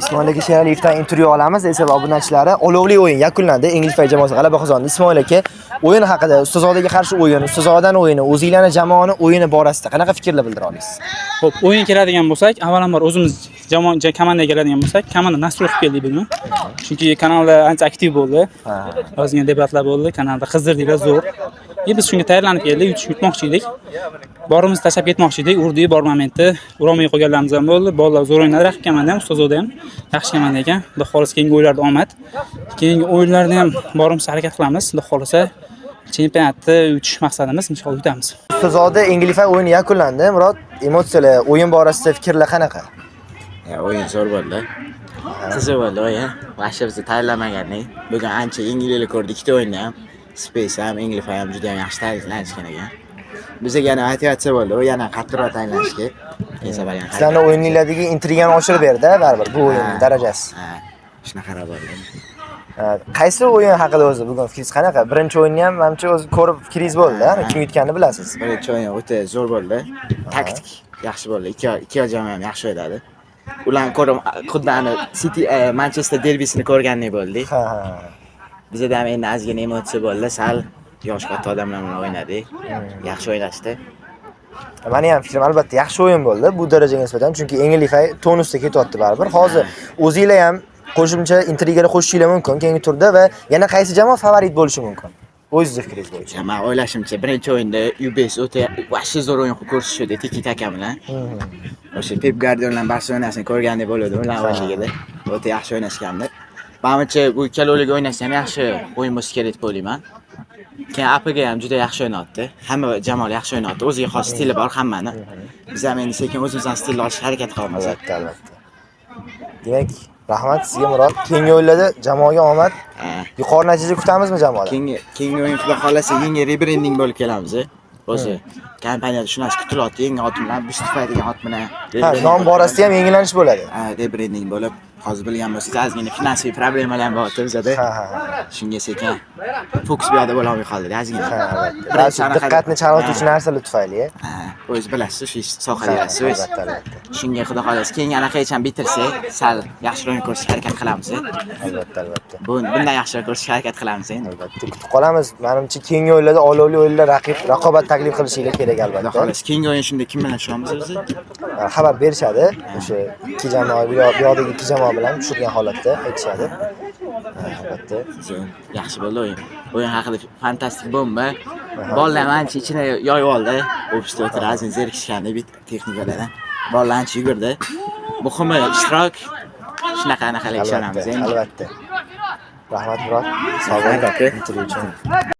Ismoil aka Sheraliyevdan intervyu olamiz. Esa obunachilari olovli o'yin yakunlandi. Englishfay jamoasi g'alaba qozondi. Ismoil aka o'yin haqida, Ustozodaga qarshi o'yin, Ustozodan o'yini, o'zingizlarning jamoani o'yini borasida qanaqa fikrlar bildira olasiz? Xo'p, o'yin keladigan bo'lsak, avvalambor o'zimiz jamoa komandaga keladigan bo'lsak, komanda nastroy qilib keldik bugun. Chunki kanalda ancha aktiv bo'ldi. Ozgina debatlar bo'ldi, kanalda qizdirdiklar zo'r. Biz shunga tayyorlanib keldik, yutmoqchi edik. Borimizni tashlab ketmoqchi edik. Urdik, bor momentda urolmay qolganlarimiz ham bo'ldi. Bolalar zo'r o'ynadi, raqib komanda ham, Ustozoda ham yaxshi komanda ekan. Xudo xolisa keyingi o'yinlarda omad. Keyingi o'yinlarda ham borimizni harakat qilamiz. Xudo xolisa chempionatda yutish maqsadimiz, inshaalloh yutamiz. Ustozoda Englishfay o'yini yakunlandi. Murod, emotsiyalar, o'yin borasida fikrlar qanaqa? O'yin zo'r bo'ldi. Qiziq bo'ldi o'yin. Vaqti biz tayyorlamagandik. Bugun ancha yengillik ko'rdik ikkita o'yinda ham. Space ham, Englishfay ham juda ham yaxshi tayyorlanishgan ekan. Bizga yana motivatsiya bo'ldi. U yana qattiqroq tayyorlanishga. Sizlarning o'yininglardagi intrigani oshirib berdi, baribir bu o'yin darajasi. Shunaqa bo'ldi. Qaysi o'yin haqida o'zi bugun fikringiz qanaqa? Birinchi o'yinni ham menimcha o'zi ko'rib fikringiz bo'ldi, kim yutganini bilasiz. Birinchi o'yin o'ta zo'r bo'ldi. Taktik yaxshi bo'ldi. Ikki jamoa ham yaxshi o'ynadi. Ularni ko'rib, xuddi City Manchester derbisini ko'rgandek bo'ldik. Bizda ham endi ozgina emotsiya bo'ldi. Sal yosh katta odamlar bilan o'ynadik. Yaxshi o'ynashdi. Meni ham fikrim albatta yaxshi o'yin bo'ldi bu darajaga nisbatan, chunki Englishfay tonusda ketyapti baribir. Hozir o'zingizlar ham qo'shimcha intrigaga qo'shishinglar mumkin keyingi turda va yana qaysi jamoa favorit bo'lishi mumkin? O'zingizning fikringiz bo'yicha. Men o'ylashimcha, birinchi o'yinda UBS o'ta yaxshi zo'r o'yin ko'rsatishdi tiki-taka bilan. O'sha Pep Guardiola'ning Barselonasini ko'rgandek bo'ladi ular o'yinida. O'ta yaxshi o'ynashgandi. Menimcha bu ikkalovligi o'ynasa ham yaxshi o'yin bo'lsa kerak deb o'ylayman. Keyin APG ham juda yaxshi o'ynayapti. Hamma jamoalar yaxshi o'ynayapti. O'ziga xos stili bor hammani. Biz ham endi sekin o'zimizning stilni olishga harakat qilamiz. Albatta. Demak, rahmat sizga Murod. Keyingi o'yinlarda jamoaga omad. Yuqori natija kutamizmi jamoalar? Keyingi o'yin xudo xolasa yangi rebranding bo'lib kelamiz. O'zi kompaniyada shu narsa kutilyapti. Yangi ot bilan, Bistify degan ot bilan. Nom borasida ham yangilanish bo'ladi. Rebranding bo'lib, hozir bilgan bo'lsangiz, ozgina finansiy problemalar ham bor bizada. Shunga sekin fokus bu yerda bo'la olmay qoldi, ozgina. Diqqatni chalg'ituvchi narsalar tufayli. O'zingiz bilasiz, shu sohada yurasiz. Shunga xudo xolasa keyingi anaqacha bitirsak, sal yaxshiroq o'yin ko'rsatishga harakat qilamiz. Albatta. Bundan yaxshiroq ko'rsatishga harakat qilamiz endi. Albatta, kutib qolamiz. Menimcha keyingi o'yinlarda olovli o'yinlar raqobat taklif qilishinglar kerak albatta. Xudo xolasa keyingi o'yin shunda kim bilan tushamiz o'zi? Xabar berishadi. O'sha ikki jamoa, bu yoqdagi ikki jamoa bilan tushirgan holatda aytishadi. Albatta. Yaxshi bo'ldi o'yin. O'yin haqida fantastik bomba. Bolalar ancha ichine yoyib oldi. Ofisda o'tirib azin zerikishgandi bit texnikalardan. Bolalar ancha yugurdi. Muhimi ishtirok. Shunaqa ishonamiz endi. Albatta. Rahmat Murod. Sog' bo'ling. Intervyu uchun.